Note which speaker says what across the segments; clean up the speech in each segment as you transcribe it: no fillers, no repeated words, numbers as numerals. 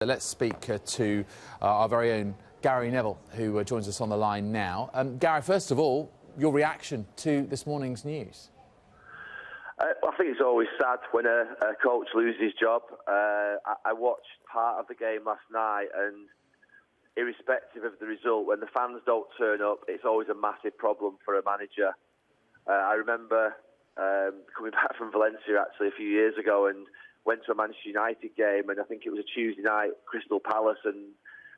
Speaker 1: Let's speak to our very own Gary Neville, who joins us on the line now. Gary, first of all, your reaction to this morning's news?
Speaker 2: I think it's always sad when a coach loses his job. I watched part of the game last night, and irrespective of the result, when the fans don't turn up, it's always a massive problem for a manager. I remember coming back from Valencia actually a few years ago and went to a Manchester United game, and I think it was a Tuesday night, Crystal Palace, and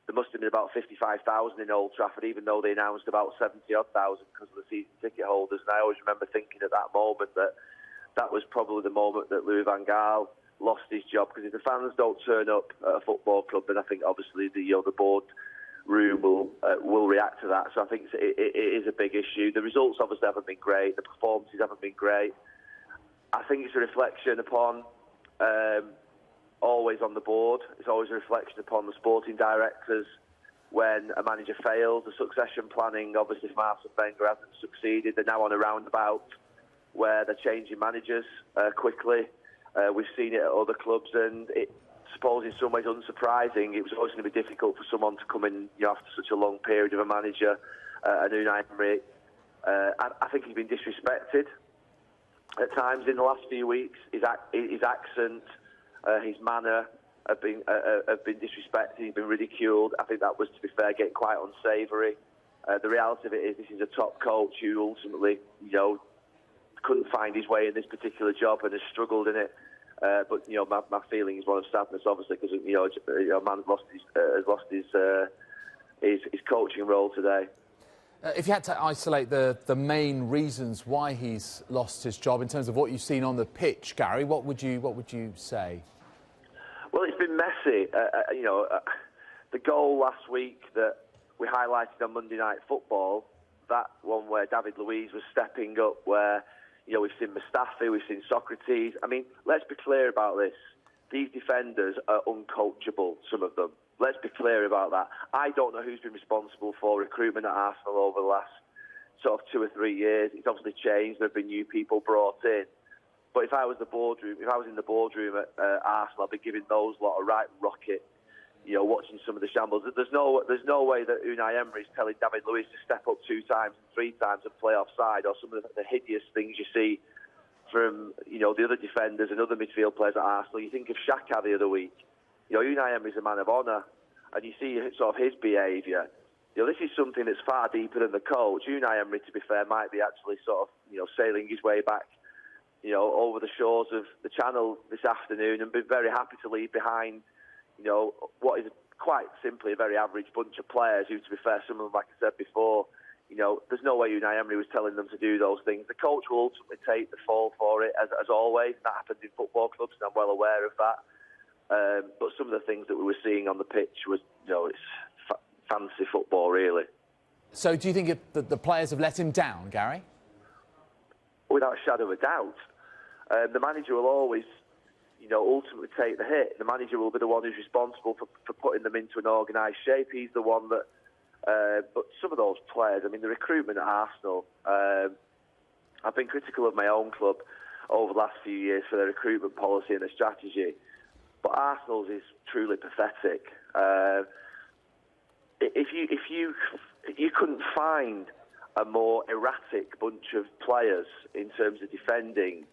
Speaker 2: there must have been about 55,000 in Old Trafford, even though they announced about 70,000 because of the season ticket holders. And I always remember thinking at that moment that was probably the moment that Louis van Gaal lost his job, because if the fans don't turn up at a football club, then I think obviously the board room will react to that. So I think it is a big issue. The results obviously haven't been great. The performances haven't been great. I think it's a reflection upon always on the board. It's always a reflection upon the sporting directors when a manager fails. The succession planning, obviously, from Arsene Wenger hasn't succeeded. They're now on a roundabout where they're changing managers quickly. We've seen it at other clubs, and I suppose in some ways unsurprising. It was always going to be difficult for someone to come in after such a long period of a manager, and Unai Emery. I think he's been disrespected at times in the last few weeks. His accent, his manner have been disrespected. He's been ridiculed. I think that was, to be fair, getting quite unsavoury. The reality of it is, this is a top coach who ultimately, couldn't find his way in this particular job and has struggled in it. But my feeling is one of sadness, obviously, because a man has lost his coaching role today.
Speaker 1: If you had to isolate the main reasons why he's lost his job in terms of what you've seen on the pitch, Gary, what would you say?
Speaker 2: Well, it's been messy. The goal last week that we highlighted on Monday Night Football, that one where David Luiz was stepping up, where we've seen Mustafi, we've seen Socrates. I mean, let's be clear about this. These defenders are uncoachable, some of them. Let's be clear about that. I don't know who's been responsible for recruitment at Arsenal over the last sort of 2 or 3 years. It's obviously changed. There have been new people brought in. But if I was in the boardroom at Arsenal, I'd be giving those lot a right rocket. Watching some of the shambles. There's no way that Unai Emery is telling David Luiz to step up 2 times and 3 times and play offside, or some of the hideous things you see from the other defenders and other midfield players at Arsenal. You think of Xhaka the other week. Unai Emery's a man of honour, and you see sort of his behaviour. This is something that's far deeper than the coach. Unai Emery, to be fair, might be actually sort of sailing his way back over the shores of the Channel this afternoon, and be very happy to leave behind what is quite simply a very average bunch of players who, to be fair, some of them, like I said before, there's no way Unai Emery was telling them to do those things. The coach will ultimately take the fall for it, as always. That happens in football clubs, and I'm well aware of that. But some of the things that we were seeing on the pitch was, it's fancy football, really.
Speaker 1: So do you think that the players have let him down, Gary?
Speaker 2: Without a shadow of a doubt. The manager will always ultimately take the hit. The manager will be the one who's responsible for putting them into an organised shape. He's the one that... but some of those players, the recruitment at Arsenal, I've been critical of my own club over the last few years for their recruitment policy and their strategy. But Arsenal's is truly pathetic. If you couldn't find a more erratic bunch of players in terms of defending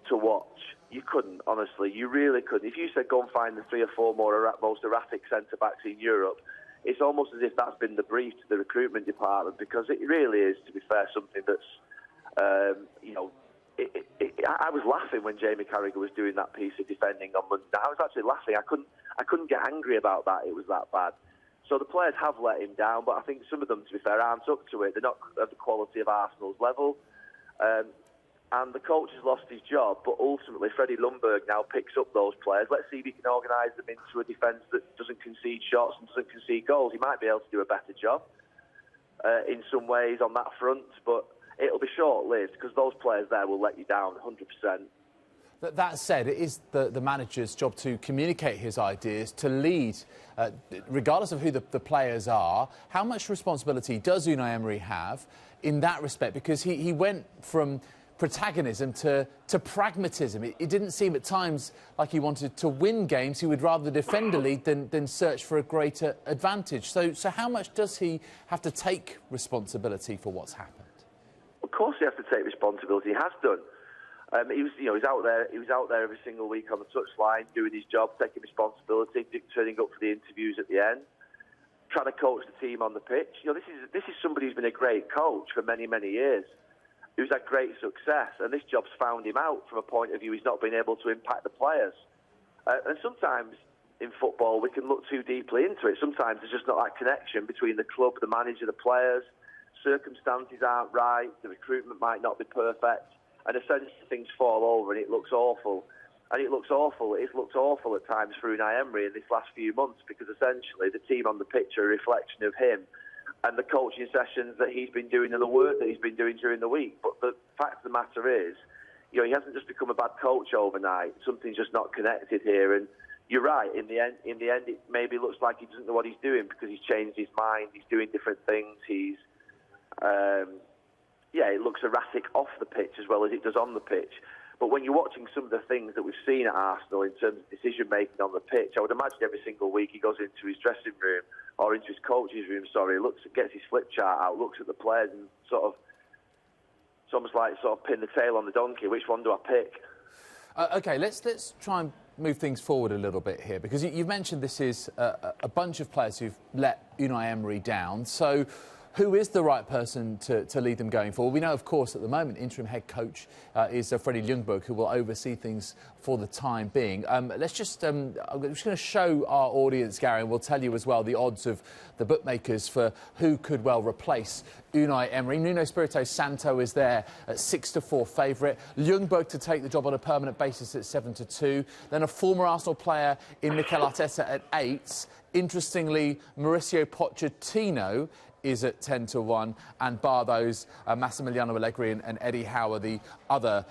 Speaker 2: to watch, you couldn't, honestly. You really couldn't. If you said go and find the 3 or 4 most erratic centre-backs in Europe, it's almost as if that's been the brief to the recruitment department, because it really is, to be fair, something that's, I was laughing when Jamie Carragher was doing that piece of defending on Monday. I was actually laughing. I couldn't get angry about that. It was that bad. So the players have let him down, but I think some of them, to be fair, aren't up to it. They're not at the quality of Arsenal's level. And the coach has lost his job, but ultimately Freddie Ljungberg now picks up those players. Let's see if he can organise them into a defence that doesn't concede shots and doesn't concede goals. He might be able to do a better job in some ways on that front, but it'll be short-lived, because those players there will let you down 100%.
Speaker 1: That said, it is the manager's job to communicate his ideas, to lead, regardless of who the players are. How much responsibility does Unai Emery have in that respect? Because he went from protagonism to pragmatism. It didn't seem at times like he wanted to win games. He would rather defend a lead than search for a greater advantage. So how much does he have to take responsibility for what's happened?
Speaker 2: Of course, he has to take responsibility. He has done. He was out there. He was out there every single week on the touchline, doing his job, taking responsibility, turning up for the interviews at the end, trying to coach the team on the pitch. This is somebody who's been a great coach for many, many years, who's had great success, and this job's found him out from a point of view he's not been able to impact the players. And sometimes in football we can look too deeply into it. Sometimes there's just not that connection between the club, the manager, the players. Circumstances aren't right. The recruitment might not be perfect. And essentially things fall over and it looks awful. And it looks awful. It's looked awful at times for Unai Emery in this last few months, because essentially the team on the pitch are a reflection of him and the coaching sessions that he's been doing and the work that he's been doing during the week. But the fact of the matter is, he hasn't just become a bad coach overnight. Something's just not connected here. And you're right. In the end, it maybe looks like he doesn't know what he's doing because he's changed his mind. He's doing different things. It looks erratic off the pitch as well as it does on the pitch. But when you're watching some of the things that we've seen at Arsenal in terms of decision-making on the pitch, I would imagine every single week he goes into his dressing room, or into his coach's room, gets his flip chart out, looks at the players and it's almost like pin the tail on the donkey. Which one do I pick?
Speaker 1: OK, let's try and move things forward a little bit here, because you've mentioned this is a bunch of players who've let Unai Emery down. So who is the right person to lead them going forward? We know, of course, at the moment, interim head coach is Freddie Ljungberg, who will oversee things for the time being. I'm just going to show our audience, Gary, and we'll tell you as well the odds of the bookmakers for who could well replace Unai Emery. Nuno Espirito Santo is there at 6-4 favourite. Ljungberg to take the job on a permanent basis at 7-2. Then a former Arsenal player in Mikel Arteta at 8. Interestingly, Mauricio Pochettino is at 10-1, and bar those, Massimiliano Allegri and Eddie Howe are the other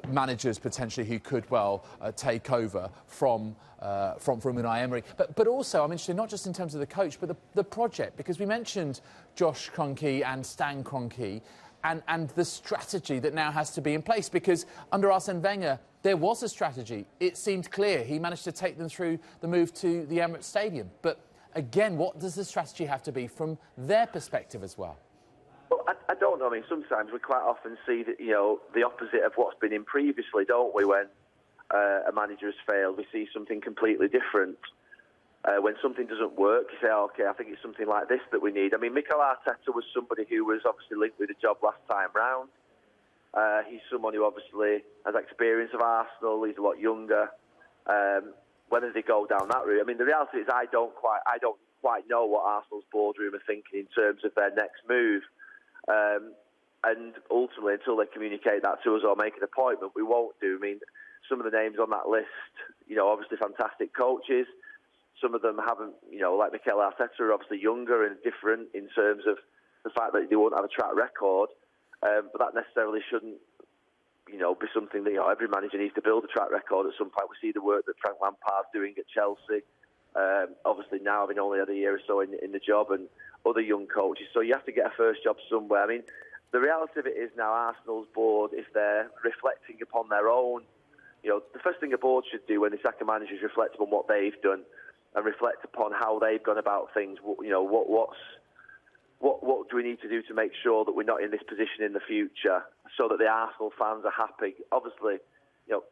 Speaker 1: managers potentially who could well take over from Unai Emery. But also, I'm interested not just in terms of the coach, but the project, because we mentioned Josh Kroenke and Stan Kroenke and the strategy that now has to be in place, because under Arsene Wenger, there was a strategy. It seemed clear. He managed to take them through the move to the Emirates Stadium. But again, what does the strategy have to be from their perspective as well?
Speaker 2: Well, I don't know. I mean, sometimes we quite often see that, the opposite of what's been in previously, don't we? When a manager has failed, we see something completely different. When something doesn't work, you say, OK, I think it's something like this that we need. I mean, Mikel Arteta was somebody who was obviously linked with the job last time round. He's someone who obviously has experience of Arsenal. He's a lot younger. Whether they go down that route, I mean, the reality is I don't quite know what Arsenal's boardroom are thinking in terms of their next move. And ultimately, until they communicate that to us or make an appointment, we won't do. I mean, some of the names on that list, obviously fantastic coaches. Some of them haven't, like Mikel Arteta, are obviously younger and different in terms of the fact that they won't have a track record. But that necessarily shouldn't, be something that every manager needs to build a track record at some point. We see the work that Frank Lampard's doing at Chelsea. Obviously now having only had a year or so in the job, and other young coaches. So you have to get a first job somewhere. I mean, the reality of it is now Arsenal's board, if they're reflecting upon their own, the first thing a board should do when they sack a manager is reflect upon what they've done and reflect upon how they've gone about things. What do we need to do to make sure that we're not in this position in the future, so that the Arsenal fans are happy? Obviously,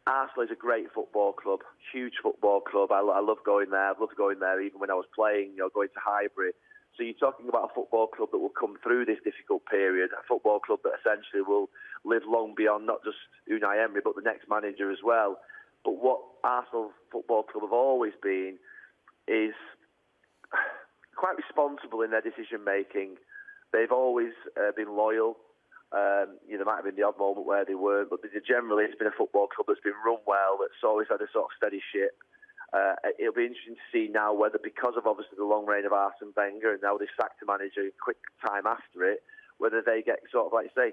Speaker 2: Arsenal is a great football club, huge football club. I love going there. I've loved going there even when I was playing, going to Highbury. So you're talking about a football club that will come through this difficult period, a football club that essentially will live long beyond not just Unai Emery, but the next manager as well. But what Arsenal Football Club have always been is quite responsible in their decision-making. They've always been loyal. There might have been the odd moment where they weren't, but generally it's been a football club that's been run well, that's always had a sort of steady ship. It'll be interesting to see now whether, because of obviously the long reign of Arsene Wenger and now they've sacked a manager a quick time after it, whether they get sort of, like you say,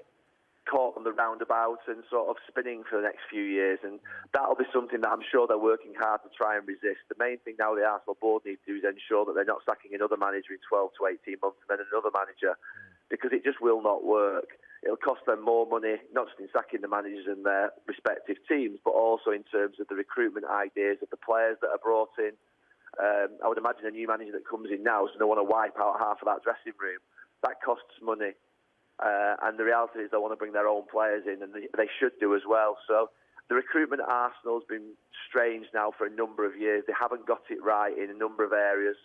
Speaker 2: caught on the roundabout and sort of spinning for the next few years. And that'll be something that I'm sure they're working hard to try and resist. The main thing now the Arsenal board needs to do is ensure that they're not sacking another manager in 12 to 18 months and then another manager, because it just will not work. it'll cost them more money, not just in sacking the managers and their respective teams, but also in terms of the recruitment ideas of the players that are brought in. I would imagine a new manager that comes in now, so they want to wipe out half of that dressing room. That costs money. And the reality is they want to bring their own players in, and they should do as well. So the recruitment at Arsenal has been strange now for a number of years. They haven't got it right in a number of areas,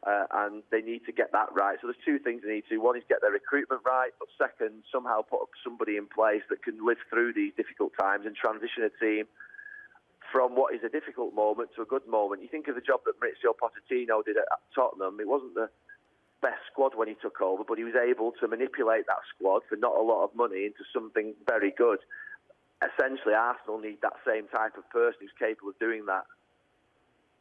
Speaker 2: and they need to get that right. So there's two things they need to do. One is get their recruitment right, but second, somehow put somebody in place that can live through these difficult times and transition a team from what is a difficult moment to a good moment. You think of the job that Maurizio Pochettino did at Tottenham. It wasn't the best squad when he took over, but he was able to manipulate that squad for not a lot of money into something very good. Essentially, Arsenal need that same type of person who's capable of doing that.